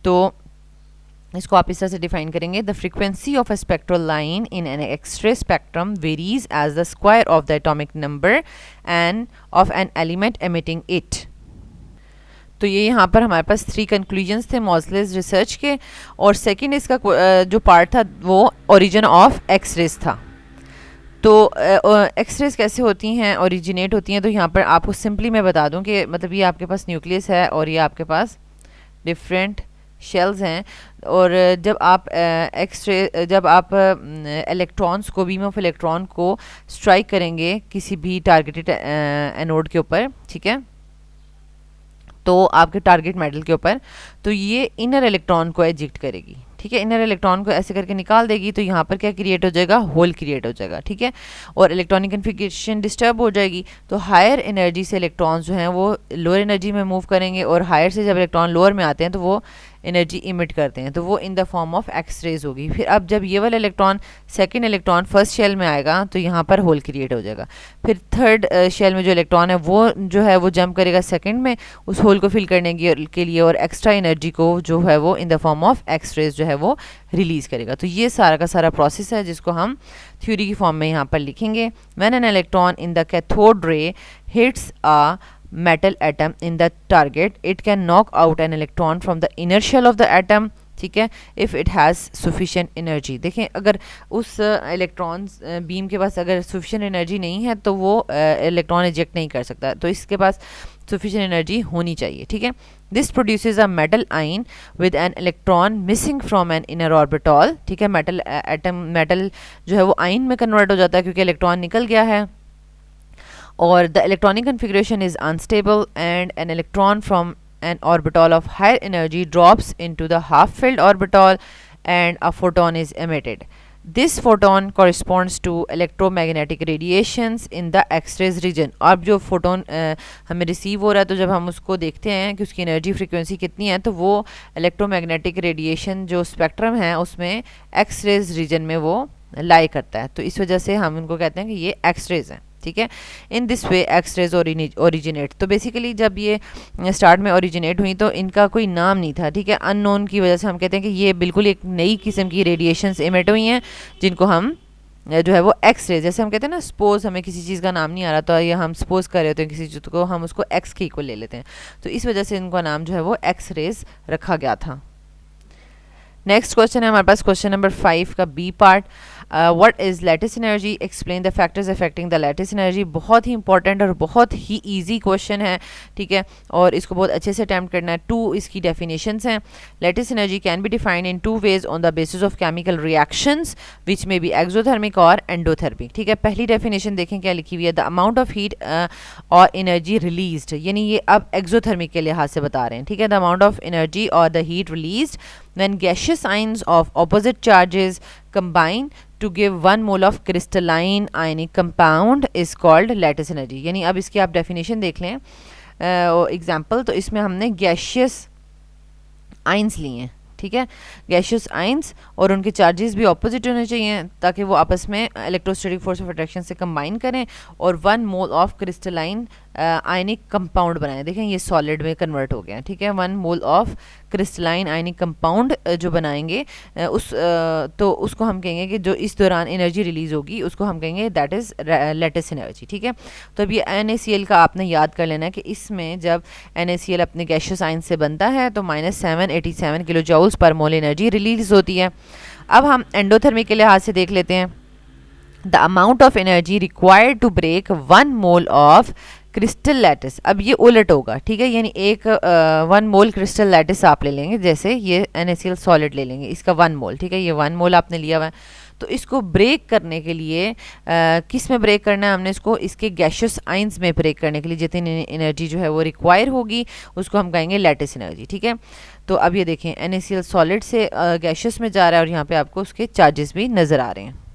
तो इसको आप इस तरह से डिफाइन करेंगे, the frequency of a spectral line in an X ray spectrum varies as the square of the atomic number and of an element emitting it. तो ये यहाँ पर हमारे पास 3 कंक्लूजन्स थे मॉज़लेस रिसर्च के, और सेकंड इसका जो पार्ट था वो ओरिजिन ऑफ एक्सरेज था। तो एक्सरेज कैसे होती हैं, ओरिजिनेट होती हैं, तो यहाँ पर आपको सिंपली मैं बता दूँ कि मतलब ये आपके पास न्यूक्लियस है और ये आपके पास डिफरेंट शेल्स हैं, और जब आप इलेक्ट्रॉन्स को, बीम ऑफ इलेक्ट्रॉन को स्ट्राइक करेंगे किसी भी टारगेटेड एनोड के ऊपर, ठीक है, तो आपके टारगेट मेटल के ऊपर, तो ये इनर इलेक्ट्रॉन को एजिक्ट करेगी। ठीक है, इनर इलेक्ट्रॉन को ऐसे करके निकाल देगी, तो यहाँ पर क्या क्रिएट हो जाएगा, होल क्रिएट हो जाएगा। ठीक है, और इलेक्ट्रॉनिक कन्फिग्रेशन डिस्टर्ब हो जाएगी, तो हायर एनर्जी से इलेक्ट्रॉन्स जो हैं वो लोअर एनर्जी में मूव करेंगे, और हायर से जब इलेक्ट्रॉन लोअर में आते हैं तो वो एनर्जी इमिट करते हैं, तो वो in the form of X rays होगी। फिर अब जब ये वाला electron second electron first shell में आएगा तो यहाँ पर होल क्रिएट हो जाएगा। फिर थर्ड शेल में जो इलेक्ट्रॉन है वो जो है वो जंप करेगा सेकंड में उस होल को फिल करने के लिए, और एक्स्ट्रा एनर्जी को जो है वो in the form of X rays जो है वो रिलीज़ करेगा। तो ये सारा का सारा प्रोसेस है जिसको हम थ्योरी की फॉर्म में यहाँ पर लिखेंगे। When an electron in the cathode ray hits a metal atom in the target, it can knock out an electron from the inner shell of the atom, ठीक है, if it has sufficient energy। देखें, अगर उस electron beam के पास अगर sufficient energy नहीं है तो वो इलेक्ट्रॉन इजेक्ट नहीं कर सकता, तो इसके पास sufficient energy होनी चाहिए। ठीक है, this produces a metal ion with an electron missing from an inner orbital। ठीक है, मेटल जो है वो आयन में कन्वर्ट हो जाता है क्योंकि इलेक्ट्रॉन निकल गया है, और the electronic configuration is unstable and an electron from an orbital of higher energy drops into the half-filled orbital and a photon is emitted. This photon corresponds to electromagnetic radiations in the X-rays region। अब जो photon हमें receive हो रहा है तो जब हम उसको देखते हैं कि उसकी एनर्जी फ्रीक्वेंसी कितनी है, तो वो इलेक्ट्रोमैग्नेटिक रेडिएशन जो स्पेक्ट्रम है उसमें एक्स-रेज रीजन में वो लाई करता है, तो इस वजह से हम उनको कहते हैं कि ये एक्स-रेज हैं। ठीक है, in this way X rays originate. तो बेसिकली जब ये स्टार्ट में ओरिजिनेट हुई तो इनका कोई नाम नहीं था। ठीक है, अननोन की वजह से हम कहते हैं कि ये बिल्कुल एक नई किस्म की रेडिएशंस इमिट हुई हैं जिनको हम जो है वो एक्स-रे, जैसे हम कहते हैं ना, सपोज हमें किसी चीज़ का नाम नहीं आ रहा तो ये हम सपोज कर रहे होते हैं किसी चीज़ को, हम उसको एक्स के इक्वल ले लेते हैं, तो इस वजह से इनका नाम जो है वो एक्स-रेज रखा गया था। नेक्स्ट क्वेश्चन है हमारे पास क्वेश्चन नंबर 5 का B part. What is lattice energy, explain the factors affecting the lattice energy. बहुत ही इंपॉर्टेंट और बहुत ही इजी क्वेश्चन है। ठीक है, और इसको बहुत अच्छे से अटैम्प्ट करना है। 2 इसकी डेफिनेशंस हैं। Lattice energy can be defined in 2 ways on the basis of chemical reactions which में बी एक्सोथर्मिक और एंडोथर्मिक। ठीक है, पहली डेफिनेशन देखें क्या लिखी हुई है, द अमाउंट ऑफ हीट और एनर्जी रिलीज्ड, यानी ये अब एक्सोथर्मिक के लिहाज से बता रहे हैं। ठीक है, द अमाउंट ऑफ एनर्जी और the heat released when gaseous ions of opposite charges combine to give 1 mole of crystalline ionic compound is called lattice energy। यानी अब इसकी आप डेफिनेशन देख लें एग्जाम्पल, तो इसमें हमने गैशियस आइंस लिए हैं। ठीक है, गैशियस आइंस और उनके चार्जेस भी ऑपोजिट होने चाहिए ताकि वो आपस में इलेक्ट्रोस्टैटिक फोर्स ऑफ अट्रैक्शन से कंबाइन करें और 1 mole of crystalline ionic compound बनाए, देखें ये सॉलिड में कन्वर्ट हो गया, ठीक है। 1 mole of crystalline ionic compound जो बनाएंगे तो उसको हम कहेंगे कि जो इस दौरान एनर्जी रिलीज होगी उसको हम कहेंगे दैट इज़ लैटिस एनर्जी, ठीक है। तो अब ये NaCl का आपने याद कर लेना है कि इसमें जब NaCl अपने गैशियस आयन से बनता है तो -787 किलो जूल्स पर मोल एनर्जी रिलीज होती है। अब हम एंडोथर्मिक के लिहाज से देख लेते हैं। The amount of energy required to break 1 mole of crystal lattice, अब ये उलट होगा, ठीक है। यानी एक 1 मोल क्रिस्टल लैटिस आप ले लेंगे, जैसे ये NaCl सॉलिड ले लेंगे, इसका 1 मोल, ठीक है, ये 1 मोल आपने लिया हुआ है। तो इसको ब्रेक करने के लिए किस में ब्रेक करना है हमने इसको, इसके गैशियस आइंस में ब्रेक करने के लिए जितनी एनर्जी जो है वो रिक्वायर होगी उसको हम कहेंगे लैटिस एनर्जी, ठीक है। तो अब ये देखें NaCl सॉलिड से गैशियस में जा रहा है और यहाँ पे आपको उसके चार्जेस भी नज़र आ रहे हैं।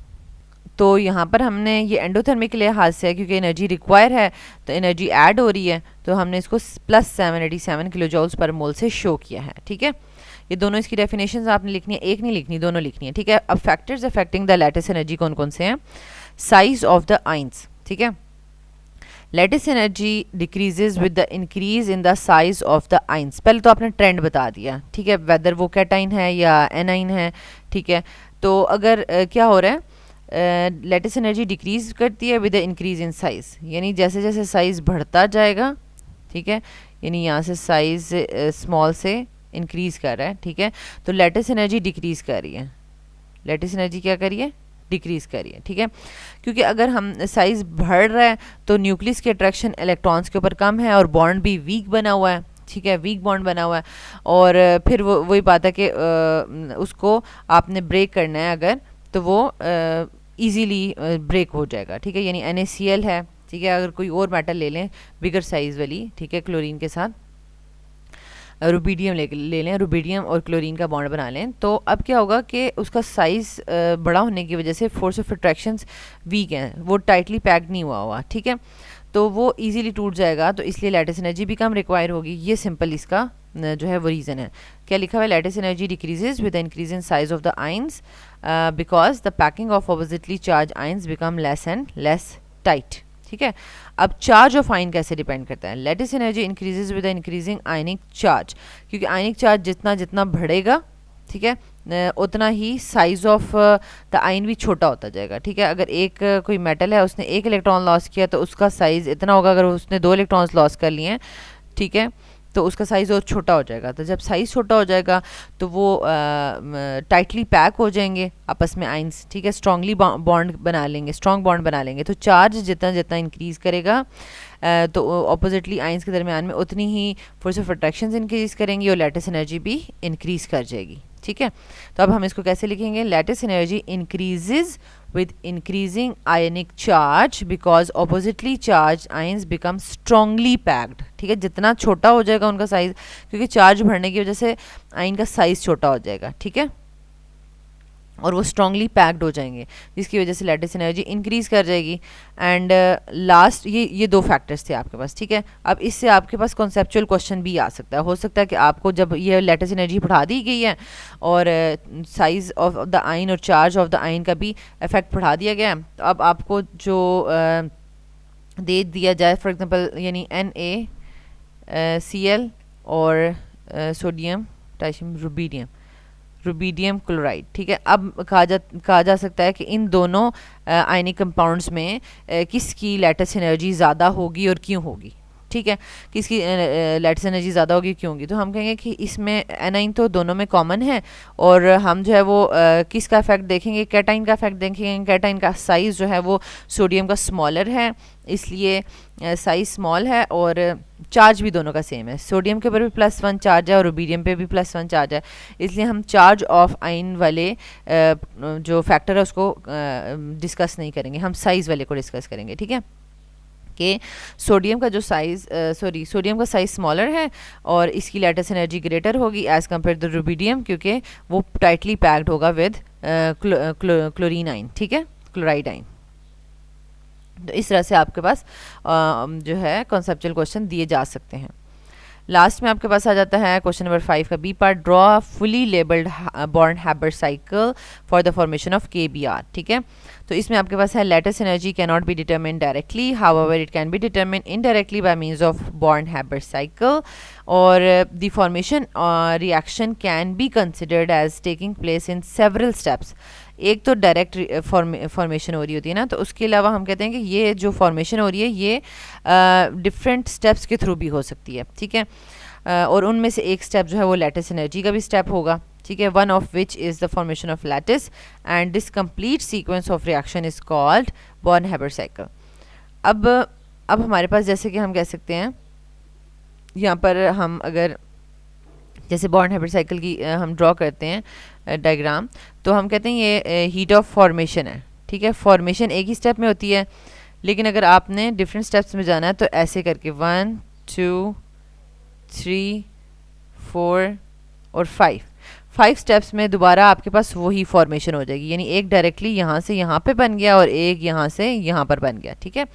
तो यहाँ पर हमने ये एंडोथर्मिक के लिहाज से है क्योंकि एनर्जी रिक्वायर है तो एनर्जी ऐड हो रही है, तो हमने इसको +787 किलो जूल्स पर मोल से शो किया है, ठीक है। ये दोनों इसकी डेफिनेशंस आपने लिखनी है, एक नहीं लिखनी, दोनों लिखनी है, ठीक है। अब factors affecting the lattice energy कौन कौन से हैं? साइज ऑफ द आइंस, ठीक है। Lattice energy decreases with the increase in the size of the ions. पहले तो आपने ट्रेंड बता दिया, ठीक है, वेदर वो कैटाइन है या एनाइन है, ठीक है। तो अगर क्या हो रहा है, लैटिस एनर्जी डिक्रीज करती है with the increase in size, यानी जैसे जैसे साइज बढ़ता जाएगा, ठीक है, यानी यहाँ से साइज स्मॉल से इंक्रीज कर रहा है, ठीक है, तो लैटिस एनर्जी डिक्रीज कर रही है, लैटिस एनर्जी क्या कर रही है, डिक्रीज कर रही है, ठीक है। क्योंकि अगर हम साइज बढ़ रहा है तो न्यूक्लियस की अट्रैक्शन इलेक्ट्रॉन्स के ऊपर कम है और बॉन्ड भी वीक बना हुआ है, ठीक है, वीक बॉन्ड बना हुआ है, और फिर वो वही बात है कि उसको आपने ब्रेक करना है अगर, तो वो ईजीली ब्रेक हो जाएगा, ठीक है। यानी NaCl है, ठीक है, अगर कोई और मेटल ले लें बिगर साइज वाली, ठीक है, क्लोरीन के साथ रुबीडियम ले लें, रुबीडियम और क्लोरीन का बॉन्ड बना लें, तो अब क्या होगा कि उसका साइज़ बड़ा होने की वजह से फोर्स ऑफ अट्रैक्शंस वीक हैं, वो टाइटली पैक्ड नहीं हुआ, ठीक है, तो वो इजीली टूट जाएगा, तो इसलिए लैटिस एनर्जी भी कम रिक्वायर होगी। ये सिंपल इसका जो है वो रीज़न है। क्या लिखा हुआ है, lattice energy decreases with the increase in size of the ions because the packing of oppositely charge ions become less and less tight, ठीक है। अब चार्ज ऑफ आइन कैसे डिपेंड करता है, lattice energy increases with the increasing ionic charge, क्योंकि आयनिक charge जितना जितना बढ़ेगा, ठीक है, उतना ही साइज ऑफ द आइन भी छोटा होता जाएगा, ठीक है। अगर एक कोई मेटल है उसने 1 इलेक्ट्रॉन लॉस किया तो उसका साइज इतना होगा, अगर उसने 2 इलेक्ट्रॉन्स लॉस कर लिए हैं, ठीक है, तो उसका साइज़ और छोटा हो जाएगा। तो जब साइज़ छोटा हो जाएगा तो वो टाइटली पैक हो जाएंगे आपस में आइंस, ठीक है, स्ट्रांगली बॉन्ड बना लेंगे, स्ट्रॉन्ग बॉन्ड बना लेंगे। तो चार्ज जितना जितना इंक्रीज़ करेगा तो ऑपोजिटली आइंस के दरमियान में उतनी ही फोर्स ऑफ अट्रैक्शन इंक्रीज़ करेंगी और लैटिस एनर्जी भी इंक्रीज़ कर जाएगी, ठीक है। तो अब हम इसको कैसे लिखेंगे, lattice energy increases with increasing ionic charge because oppositely charged ions become strongly packed, ठीक है, जितना छोटा हो जाएगा उनका साइज, क्योंकि चार्ज बढ़ने की वजह से आइन का साइज छोटा हो जाएगा, ठीक है, और वो स्ट्रांगली पैक्ड हो जाएंगे, जिसकी वजह से लैटिस एनर्जी इंक्रीज कर जाएगी। एंड लास्ट ये 2 फैक्टर्स थे आपके पास, ठीक है। अब इससे आपके पास कॉन्सेप्चुअल क्वेश्चन भी आ सकता है, हो सकता है कि आपको जब ये लैटिस एनर्जी बढ़ा दी गई है और साइज ऑफ द आइन और चार्ज ऑफ द आइन का भी इफेक्ट बढ़ा दिया गया है, तो अब आपको जो दे दिया जाए, फॉर एग्जांपल यानी NaCl और सोडियम पोटेशियम रुबीडियम क्लोराइड, ठीक है। अब कहा जा सकता है कि इन दोनों आयनिक कंपाउंड्स में किसकी लैटिस एनर्जी ज़्यादा होगी और क्यों होगी, ठीक है, किसकी लैटिस एनर्जी ज़्यादा होगी क्यों होगी। तो हम कहेंगे कि इसमें एनाइन तो दोनों में कॉमन है, और हम जो है वो किसका इफेक्ट देखेंगे, कैटाइन का इफेक्ट देखेंगे। कैटाइन का साइज़ जो है वो सोडियम का स्मॉलर है, इसलिए साइज़ स्मॉल है, और चार्ज भी दोनों का सेम है, सोडियम के ऊपर भी +1 चार्ज है और रुबीडियम पे भी +1 चार्ज है, इसलिए हम चार्ज ऑफ आइन वाले जो फैक्टर है उसको डिस्कस नहीं करेंगे, हम साइज़ वाले को डिस्कस करेंगे, ठीक है। कि सोडियम का जो साइज़ सोडियम का साइज़ स्मॉलर है और इसकी लैटिस एनर्जी ग्रेटर होगी एज़ कम्पेयर टू रुबीडियम, क्योंकि वो टाइटली पैक्ड होगा विद क्लोरीन आइन, ठीक है, क्लोराइड आइन। तो इस तरह से आपके पास जो है कॉन्सेप्चुअल क्वेश्चन दिए जा सकते हैं। लास्ट में आपके पास आ जाता है क्वेश्चन नंबर 5 का B part, draw fully labelled Born-Haber cycle for the formation of KBr। ठीक है, तो इसमें आपके पास है lattice energy can not be determine directly, however it can be determine indirectly by means of Born-Haber cycle, और the formation reaction can be considered as taking place in several steps. एक तो डायरेक्ट फॉर्मेशन हो रही होती है ना, तो उसके अलावा हम कहते हैं कि ये जो फॉर्मेशन हो रही है ये डिफरेंट स्टेप्स के थ्रू भी हो सकती है। ठीक है, और उनमें से एक स्टेप जो है वो लैटिस एनर्जी का भी स्टेप होगा। ठीक है, one of which is the formation of lattice and this complete sequence of reaction is called born-Haber cycle. अब हमारे पास जैसे कि हम कह सकते हैं यहाँ पर हम अगर जैसे बॉर्न-हैबर साइकिल की हम ड्रॉ करते हैं डायग्राम, तो हम कहते हैं ये हीट ऑफ फॉर्मेशन है। ठीक है, फॉर्मेशन एक ही स्टेप में होती है, लेकिन अगर आपने डिफरेंट स्टेप्स में जाना है तो ऐसे करके 1 2 3 4 और 5 स्टेप्स में दोबारा आपके पास वही फॉर्मेशन हो जाएगी, यानी एक डायरेक्टली यहाँ से यहाँ पे बन गया और एक यहाँ से यहाँ पर बन गया। ठीक है,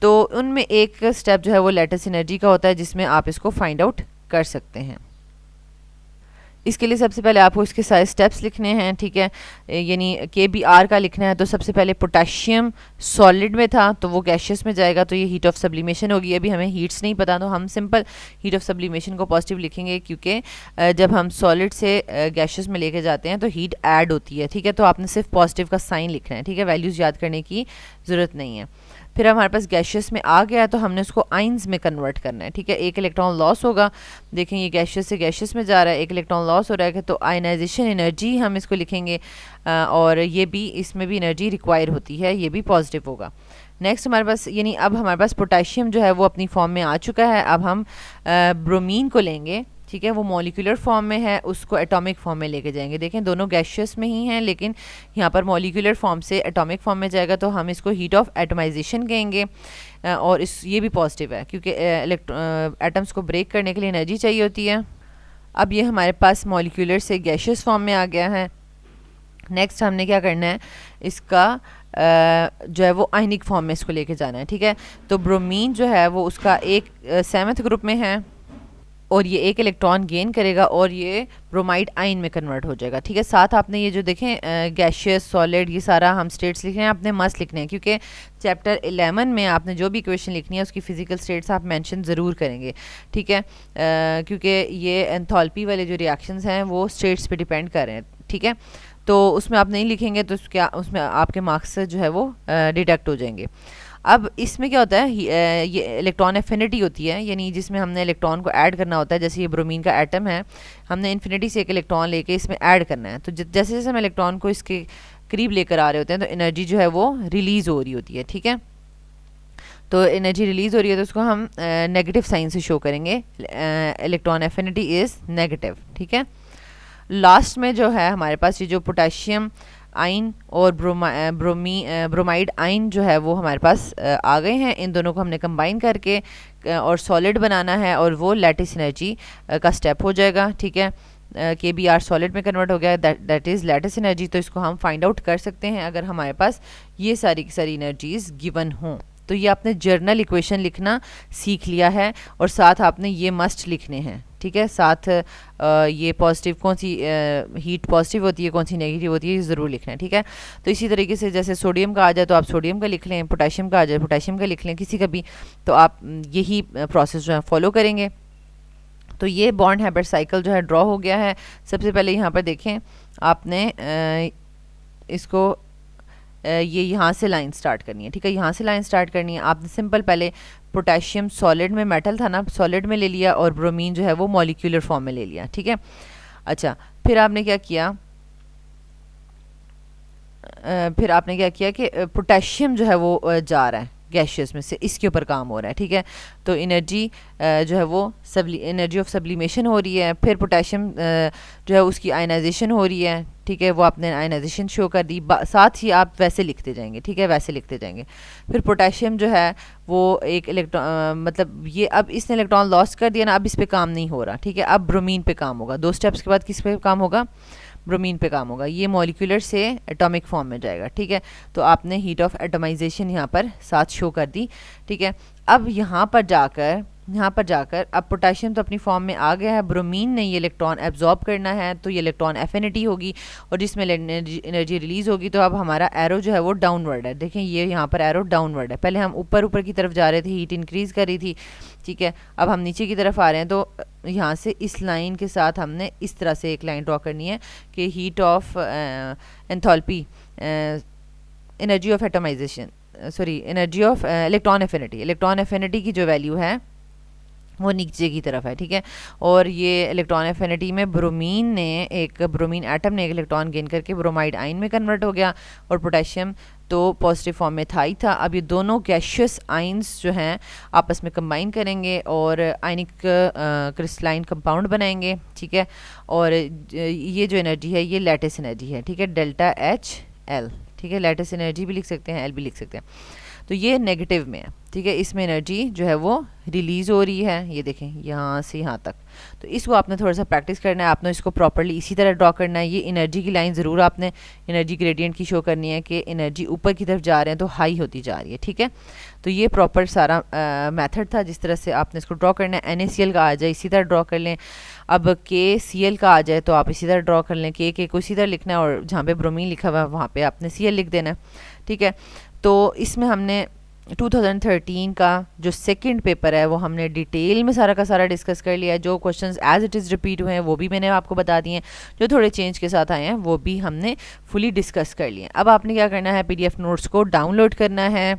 तो उनमें एक स्टेप जो है वो लैटिस एनर्जी का होता है, जिसमें आप इसको फाइंड आउट कर सकते हैं। इसके लिए सबसे पहले आपको इसके सारे स्टेप्स लिखने हैं। ठीक है, यानी KBr का लिखना है, तो सबसे पहले पोटेशियम सॉलिड में था तो वो गैशियस में जाएगा, तो ये हीट ऑफ सब्लिमेशन होगी। अभी हमें हीट्स नहीं पता, तो हम सिंपल हीट ऑफ सब्लिमेशन को पॉजिटिव लिखेंगे, क्योंकि जब हम सॉलिड से गैशियस में लेके जाते हैं तो हीट ऐड होती है। ठीक है, तो आपने सिर्फ पॉजिटिव का साइन लिखना है। ठीक है, वैल्यूज़ याद करने की ज़रूरत नहीं है। फिर हमारे पास गैशियस में आ गया तो हमने उसको आइंस में कन्वर्ट करना है। ठीक है, एक इलेक्ट्रॉन लॉस होगा, देखें ये गैशियस से गैशियस में जा रहा है, एक इलेक्ट्रॉन लॉस हो रहा है, तो आयनाइजेशन एनर्जी हम इसको लिखेंगे, और ये भी इसमें भी एनर्जी रिक्वायर होती है, ये भी पॉजिटिव होगा। नेक्स्ट हमारे पास, यानी अब हमारे पास पोटेशियम जो है वो अपनी फॉर्म में आ चुका है। अब हम ब्रोमीन को लेंगे। ठीक है, वो मॉलिक्यूलर फॉर्म में है, उसको एटॉमिक फॉर्म में लेके जाएंगे। देखें दोनों गैशियस में ही हैं, लेकिन यहाँ पर मॉलिक्यूलर फॉर्म से एटॉमिक फॉर्म में जाएगा, तो हम इसको हीट ऑफ एटमाइजेशन कहेंगे, और ये भी पॉजिटिव है, क्योंकि एटम्स को ब्रेक करने के लिए एनर्जी चाहिए होती है। अब ये हमारे पास मॉलिक्यूलर से गैशियस फॉर्म में आ गया है। नेक्स्ट हमने क्या करना है, इसका जो है वो आयनिक फॉर्म में इसको लेके जाना है। ठीक है, तो ब्रोमीन जो है वो उसका एक 7th ग्रुप में है, और ये एक इलेक्ट्रॉन गेन करेगा और ये ब्रोमाइड आयन में कन्वर्ट हो जाएगा। ठीक है, साथ आपने ये जो देखें गैशियस सॉलिड ये सारा हम स्टेट्स लिख रहे हैं, आपने मस्ट लिखने हैं, क्योंकि चैप्टर 11 में आपने जो भी इक्वेशन लिखनी है उसकी फिजिकल स्टेट्स आप मेंशन ज़रूर करेंगे। ठीक है, क्योंकि ये एंथैल्पी वाले जो रिएक्शंस हैं वो स्टेट्स पे डिपेंड कर रहे हैं। ठीक है, तो उसमें आप नहीं लिखेंगे तो उसमें आपके मार्क्स जो है वो डिडक्ट हो जाएंगे। अब इसमें क्या होता है, ये इलेक्ट्रॉन एफिनिटी होती है, यानी जिसमें हमने इलेक्ट्रॉन को ऐड करना होता है। जैसे ये ब्रोमीन का एटम है, हमने इन्फिनिटी से एक इलेक्ट्रॉन लेके इसमें ऐड करना है, तो जैसे जैसे हम इलेक्ट्रॉन को इसके करीब लेकर आ रहे होते हैं तो एनर्जी जो है वो रिलीज़ हो रही होती है। ठीक है, तो एनर्जी रिलीज़ हो रही है तो उसको हम नेगेटिव साइन से शो करेंगे, इलेक्ट्रॉन एफिनिटी इज़ नेगेटिव। ठीक है, लास्ट में जो है हमारे पास ये जो पोटेशियम आइन और ब्रोमाइड आइन जो है वो हमारे पास आ गए हैं। इन दोनों को हमने कंबाइन करके और सॉलिड बनाना है, और वो लैटिस एनर्जी का स्टेप हो जाएगा। ठीक है, KBr सॉलिड में कन्वर्ट हो गया, दैट इज़ लैटिस एनर्जी। तो इसको हम फाइंड आउट कर सकते हैं अगर हमारे पास ये सारी की सारी एनर्जीज गिवन हों। तो ये आपने जर्नल इक्वेशन लिखना सीख लिया है, और साथ आपने ये मस्ट लिखने हैं। ठीक है, साथ ये पॉजिटिव कौन सी हीट पॉजिटिव होती है, कौन सी नेगेटिव होती है, ये ज़रूर लिखना है। ठीक है, तो इसी तरीके से जैसे सोडियम का आ जाए तो आप सोडियम का लिख लें, पोटेशियम का आ जाए पोटेशियम का लिख लें, किसी का भी, तो आप यही प्रोसेस जो है फॉलो करेंगे। तो ये बॉर्न-हैबर साइकिल जो है ड्रॉ हो गया है। सबसे पहले यहाँ पर देखें, आपने इसको ये यहाँ से लाइन स्टार्ट करनी है। ठीक है, यहाँ से लाइन स्टार्ट करनी है। आपने सिंपल पहले पोटेशियम सॉलिड में, मेटल था ना, सॉलिड में ले लिया, और ब्रोमीन जो है वो मॉलिक्यूलर फॉर्म में ले लिया। ठीक है, अच्छा, फिर आपने क्या किया, कि पोटेशियम जो है वो जा रहा है गैशियस में से, इसके ऊपर काम हो रहा है। ठीक है, तो एनर्जी जो है वो एनर्जी ऑफ सब्लिमेशन हो रही है। फिर पोटेशियम जो है उसकी आयनाइजेशन हो रही है। ठीक है, वो आपने आयनाइजेशन शो कर दी, साथ ही आप वैसे लिखते जाएंगे। ठीक है, वैसे लिखते जाएंगे। फिर पोटेशियम जो है वो एक इलेक्ट्रॉन, मतलब ये अब इसने इलेक्ट्रॉन लॉस कर दिया ना, अब इस पर काम नहीं हो रहा। ठीक है, अब ब्रोमीन पे काम होगा। 2 स्टेप्स के बाद किस पे काम होगा, ब्रोमीन पे काम होगा। ये मॉलिक्यूलर से एटॉमिक फॉर्म में जाएगा। ठीक है, तो आपने हीट ऑफ एटमाइजेशन यहाँ पर साथ शो कर दी। ठीक है, अब यहाँ पर जाकर यहाँ पर जाकर अब पोटेशियम तो अपनी फॉर्म में आ गया है, ब्रोमीन ने ये इलेक्ट्रॉन एब्जॉर्ब करना है, तो ये इलेक्ट्रॉन एफिनिटी होगी और जिसमें एनर्जी रिलीज होगी। तो अब हमारा एरो जो है वो डाउनवर्ड है, देखें ये यहाँ पर एरो डाउनवर्ड है। पहले हम ऊपर ऊपर की तरफ जा रहे थे, हीट इंक्रीज कर रही थी, ठीक है। अब हम नीचे की तरफ आ रहे हैं, तो यहाँ से इस लाइन के साथ हमने इस तरह से एक लाइन ड्रॉ करनी है कि heat of enthalpy, energy of atomization, sorry energy of electron affinity की जो वैल्यू है वो नीचे की तरफ है, ठीक है। और ये इलेक्ट्रॉन एफिनिटी में ब्रोमीन एटम ने एक इलेक्ट्रॉन गेन करके ब्रोमाइड आयन में कन्वर्ट हो गया और पोटेशियम तो पॉजिटिव फॉर्म में था ही था। अब ये दोनों गैशियस आयंस जो हैं आपस में कंबाइन करेंगे और आयनिक क्रिस्टलाइन कंपाउंड बनाएंगे, ठीक है। और ये जो एनर्जी है ये लैटिस एनर्जी है, ठीक है, डेल्टा एच एल, ठीक है। लैटिस एनर्जी भी लिख सकते हैं, एल भी लिख सकते हैं। तो ये नेगेटिव में है, ठीक है। इसमें एनर्जी जो है वो रिलीज़ हो रही है, ये देखें यहाँ से यहाँ तक। तो इसको आपने थोड़ा सा प्रैक्टिस करना है, आपने इसको प्रॉपर्ली इसी तरह ड्रॉ करना है। ये एनर्जी की लाइन ज़रूर आपने एनर्जी ग्रेडियंट की शो करनी है कि एनर्जी ऊपर की तरफ जा रहे हैं तो हाई होती जा रही है, ठीक है। तो ये प्रॉपर सारा मेथड था जिस तरह से आपने इसको ड्रॉ करना है। NaCl का आ जाए इसी तरह ड्रॉ कर लें, अब KCl का आ जाए तो आप इसी तरह ड्रॉ कर लें, के को इसी तरह लिखना है और जहाँ पे ब्रोमीन लिखा हुआ है वहाँ पे आपने Cl लिख देना है, ठीक है। तो इसमें हमने 2013 का जो सेकंड पेपर है वो हमने डिटेल में सारा का सारा डिस्कस कर लिया है। जो questions as it is repeat हुए हैं वो भी मैंने आपको बता दिए हैं, जो थोड़े चेंज के साथ आए हैं वो भी हमने फुली डिस्कस कर लिए। अब आपने क्या करना है, PDF नोट्स को डाउनलोड करना है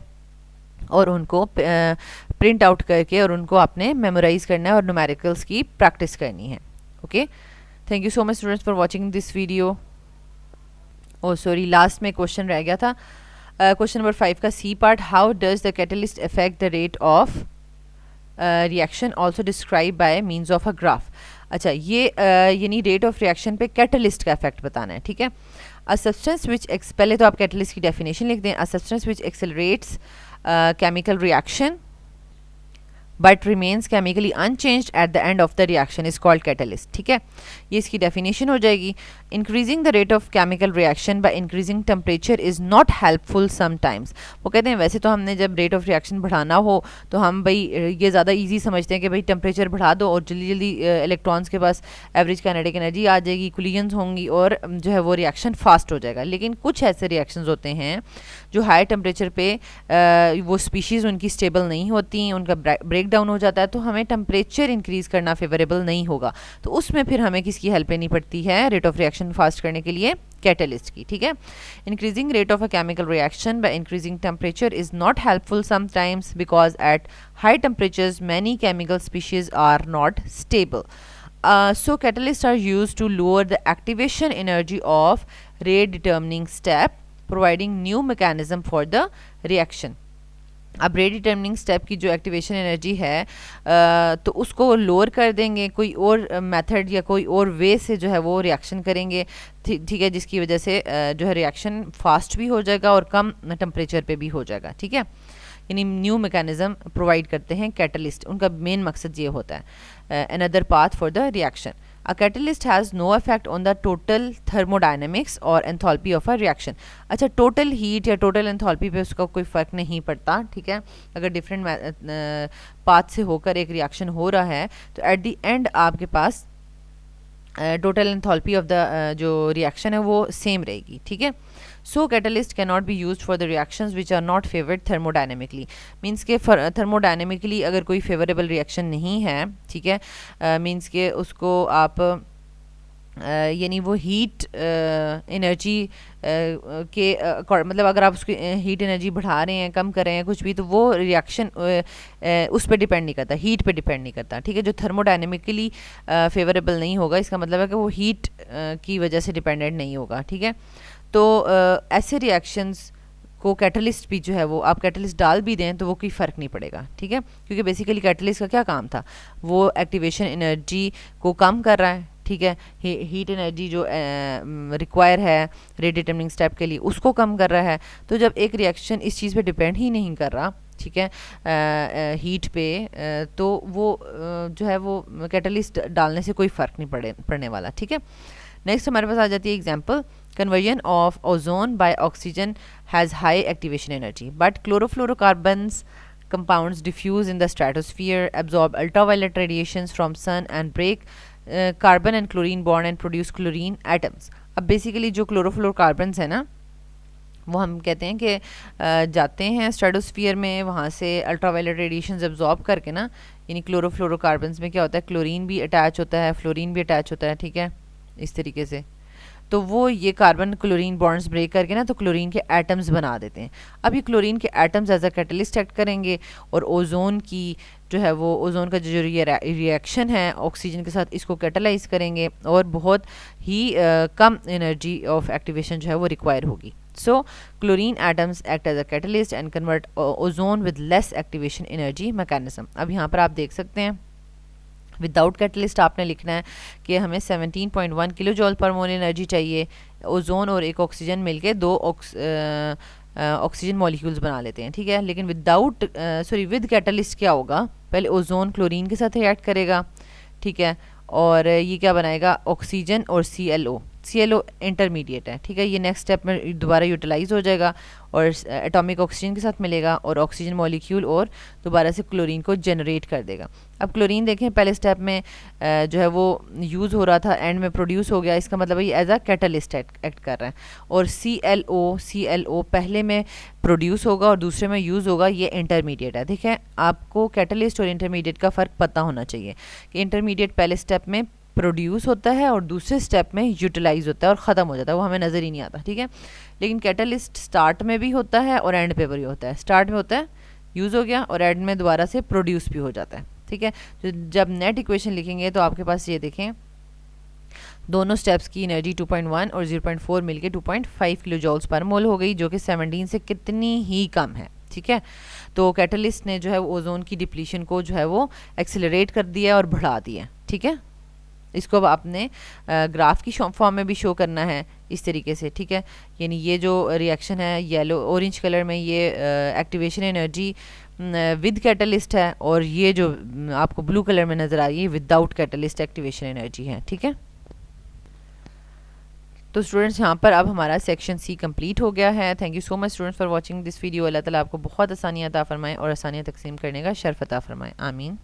और उनको प्रिंट आउट करके और उनको आपने मेमोराइज करना है और न्यूमेरिकल्स की प्रैक्टिस करनी है। Okay, thank you so much students for watching this video. Oh sorry, last में क्वेश्चन रह गया था, क्वेश्चन नंबर 5 का C part, how does the catalyst affect the rate of reaction also describe by means of a graph. अच्छा, ये यानी rate of reaction पे catalyst का इफेक्ट बताना है, ठीक है। अ सब्सटेंस विच पहले तो आप कैटलिस्ट की डेफिनेशन लिख दें। A substance which accelerates chemical reaction but remains chemically unchanged eight the end of the reaction is called catalyst, ठीक है। ये इसकी डेफिनेशन हो जाएगी। Increasing the rate of chemical reaction by increasing temperature is not helpful sometimes. वो कहते हैं वैसे तो हमने जब रेट ऑफ रिएक्शन बढ़ाना हो तो हम भाई ये ज़्यादा ईजी समझते हैं कि भाई टेम्परेचर बढ़ा दो और जल्दी जल्दी इलेक्ट्रॉन्स के पास एवरेज काइनेटिक एनर्जी आ जाएगी, कोलिजन्स होंगी और जो है वो रिएक्शन फास्ट हो जाएगा। लेकिन कुछ ऐसे रिएक्शंस होते हैं जो हाई टेम्परेचर पे वो स्पीशीज़ उनकी स्टेबल नहीं होती, उनका ब्रेक डाउन हो जाता है, तो हमें टेम्परेचर इंक्रीज करना फेवरेबल नहीं होगा। तो उसमें फिर हमें किसकी हेल्प लेनी पड़ती है रेट ऑफ रिएक्शन फास्ट करने के लिए, कैटलिस्ट की, ठीक है। Increasing rate of a chemical reaction by increasing temperature is not helpful sometimes because at high temperatures many chemical species are not stable. So catalysts are used to lower the activation energy of rate determining step, providing new mechanism for the reaction. अब rate determining step की जो activation energy है तो उसको lower कर देंगे, कोई और मेथड या कोई और वे से जो है वो रिएक्शन करेंगे, ठीक है, जिसकी वजह से जो है रिएक्शन फास्ट भी हो जाएगा और कम टेम्परेचर पे भी हो जाएगा, ठीक है। यानी न्यू मैकेनिज्म प्रोवाइड करते हैं कैटलिस्ट, उनका मेन मकसद ये होता है। Another path for the reaction, a catalyst has no effect on the total thermodynamics और एंथैल्पी ऑफ अ रिएक्शन। अच्छा, टोटल हीट या टोटल एंथैल्पी पे उसका कोई फ़र्क नहीं पड़ता, ठीक है। अगर डिफरेंट पाथ से होकर एक रिएक्शन हो रहा है तो एट द एंड आपके पास टोटल एंथैल्पी ऑफ द जो रिएक्शन है वो सेम रहेगी, ठीक है। So catalyst can not be use for the reactions which are not favoured thermodynamically, means के थर्मोडायनेमिकली अगर कोई फेवरेबल रिएक्शन नहीं है, ठीक है, मीन्स के उसको आप यानी वो हीट एनर्जी के मतलब अगर आप उसकी हीट एनर्जी बढ़ा रहे हैं, कम कर रहे हैं, कुछ भी, तो वो रिएक्शन उस पर डिपेंड नहीं करता, हीट पे डिपेंड नहीं करता, ठीक है। जो थर्मोडायनेमिकली फेवरेबल नहीं होगा इसका मतलब है कि वो हीट की वजह से डिपेंडेंट नहीं होगा, ठीक है। तो ऐसे रिएक्शंस को कैटलिस्ट भी जो है वो आप कैटलिस्ट डाल भी दें तो वो कोई फ़र्क नहीं पड़ेगा, ठीक है, क्योंकि बेसिकली कैटलिस्ट का क्या काम था, वो एक्टिवेशन एनर्जी को कम कर रहा है, ठीक है, हीट एनर्जी जो रिक्वायर है रेट डिटर्मिनिंग स्टेप के लिए उसको कम कर रहा है। तो जब एक रिएक्शन इस चीज़ पे डिपेंड ही नहीं कर रहा, ठीक है, हीट पे, तो वो जो है वो कैटलिस्ट डालने से कोई फ़र्क नहीं पड़ने वाला, ठीक है। नेक्स्ट हमारे पास आ जाती है example, conversion of ozone by oxygen has high activation energy but chlorofluorocarbons compounds diffuse in the stratosphere, absorb ultraviolet radiations from sun and break carbon and chlorine bond and produce chlorine atoms. अब basically जो chlorofluorocarbons है ना, वो हम कहते हैं कि जाते हैं स्ट्रेटोस्फीयर में, वहाँ से अल्ट्रावायलेट रेडिएशंस एब्जॉर्ब करके ना, यानी क्लोरोफ्लोरोकार्बन्स में क्या होता है, क्लोरीन भी अटैच होता है, फ्लोरीन भी अटैच होता है, ठीक है, इस तरीके से। तो वो ये कार्बन क्लोरीन बॉन्ड्स ब्रेक करके ना तो क्लोरीन के एटम्स बना देते हैं। अब ये क्लोरीन के atoms as a catalyst act करेंगे और ओजोन की जो है वो ओजोन का जो रिएक्शन है ऑक्सीजन के साथ, इसको कैटलाइज करेंगे और बहुत ही कम एनर्जी ऑफ एक्टिवेशन जो है वो रिक्वायर होगी। So chlorine atoms act as a catalyst and convert ozone with less activation energy mechanism. अब यहाँ पर आप देख सकते हैं विदाउट कैटलिस्ट आपने लिखना है कि हमें 17.1 किलो जॉल पर मोल एनर्जी चाहिए। ओजोन और एक ऑक्सीजन मिलके दो ऑक्सीजन मॉलिक्यूल्स बना लेते हैं, ठीक है। लेकिन विद कैटलिस्ट क्या होगा, पहले ओजोन क्लोरीन के साथ रिएक्ट करेगा, ठीक है, और ये क्या बनाएगा, ऑक्सीजन और ClO इंटरमीडिएट है, ठीक है। ये नेक्स्ट स्टेप में दोबारा यूटिलाइज हो जाएगा और एटॉमिक ऑक्सीजन के साथ मिलेगा और ऑक्सीजन मॉलिक्यूल और दोबारा से क्लोरीन को जनरेट कर देगा। अब क्लोरीन देखें पहले स्टेप में जो है वो यूज़ हो रहा था, एंड में प्रोड्यूस हो गया, इसका मतलब ये एज अ कैटलिस्ट एक्ट कर रहा है। और ClO पहले में प्रोड्यूस होगा और दूसरे में यूज़ होगा, ये इंटरमीडिएट है। देखें आपको कैटलिस्ट और इंटरमीडिएट का फ़र्क पता होना चाहिए कि इंटरमीडिएट पहले स्टेप में प्रोड्यूस होता है और दूसरे स्टेप में यूटिलाइज होता है और ख़त्म हो जाता है, वो हमें नज़र ही नहीं आता, ठीक है। लेकिन कैटलिस्ट स्टार्ट में भी होता है और एंड पे भी होता है। स्टार्ट में होता है, यूज़ हो गया, और एंड में दोबारा से प्रोड्यूस भी हो जाता है, ठीक है। तो जब नेट इक्वेशन लिखेंगे तो आपके पास ये देखें दोनों स्टेप्स की एनर्जी 2.1 और 0.4 मिलके 2.5 किलो जॉल्स पर मोल हो गई, जो कि 17 से कितनी ही कम है, ठीक है। तो कैटलिस्ट ने जो है ओजोन की डिप्लीशन को जो है वो एक्सेलरेट कर दिया और बढ़ा दिया, ठीक है। इसको अब आपने ग्राफ की फॉर्म में भी शो करना है इस तरीके से, ठीक है। यानी ये जो रिएक्शन है येलो ऑरेंज कलर में, ये एक्टिवेशन एनर्जी विद कैटलिस्ट है, और ये जो आपको ब्लू कलर में नज़र आ रही है विदाउट कैटलिस्ट एक्टिवेशन एनर्जी है, ठीक है। तो स्टूडेंट्स यहाँ पर अब हमारा सेक्शन सी कंप्लीट हो गया है। Thank you so much students for watching this video. अल्लाह ताला आपको बहुत आसानियाँ अता फरमाएँ और आसानियाँ तकसीम करने का शर्फ अता फरमाएँ। आमीन।